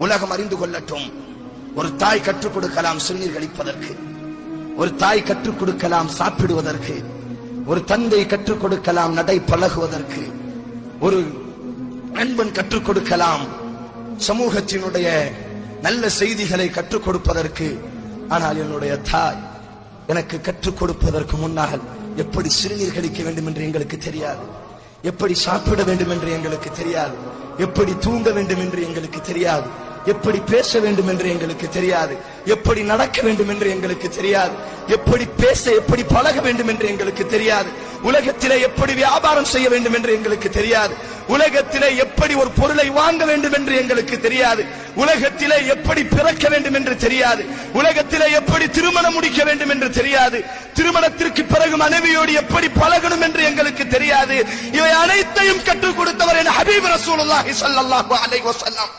உலகம் அறிந்து கொள்ளட்டும். ஒரு தாய் கற்றுக் கொடுக்கலாம் சிறுநீர் கழிப்பதற்கு, ஒரு தாய் கற்றுக் கொடுக்கலாம் சாப்பிடுவதற்கு, ஒரு தந்தை கற்றுக் கொடுக்கலாம் நடை பழகுவதற்கு, ஒரு நண்பன் கற்றுக் கொடுக்கலாம் சமூகத்தினுடைய நல்ல செய்திகளை கற்றுக் கொடுப்பதற்கு. ஆனால் என்னுடைய தாய் எனக்கு கற்றுக் கொடுப்பதற்கு முன்னால் எப்படி சிறுநீர் கழிக்க வேண்டும் என்று எங்களுக்கு தெரியாது, எப்படி சாப்பிட வேண்டும் என்று எங்களுக்கு தெரியாது, எப்படி தூங்க வேண்டும் என்று எங்களுக்கு தெரியாது, எப்படி பேச வேண்டும் என்று எங்களுக்கு தெரியாது, எப்படி நடக்க வேண்டும் என்று எங்களுக்கு தெரியாது, எப்படி பேச எப்படி பழக வேண்டும் என்று எங்களுக்கு தெரியாது, உலகத்திலே எப்படி வியாபாரம் செய்ய வேண்டும் என்று எங்களுக்கு தெரியாது, உலகத்திலே எப்படி ஒரு பொருளை வாங்க வேண்டும் என்று எங்களுக்கு தெரியாது, உலகத்திலே எப்படி பிறக்க வேண்டும் என்று தெரியாது, உலகத்திலே எப்படி திருமணம் முடிக்க வேண்டும் என்று தெரியாது, திருமணத்திற்கு பிறகு மனைவியோடு எப்படி பழகணும் என்று எங்களுக்கு தெரியாது. இவை அனைத்தையும் கற்றுக் கொடுத்தவர் என் ஹபீப் ரசூலுல்லாஹி ஸல்லல்லாஹு அலைஹி வஸல்லம்.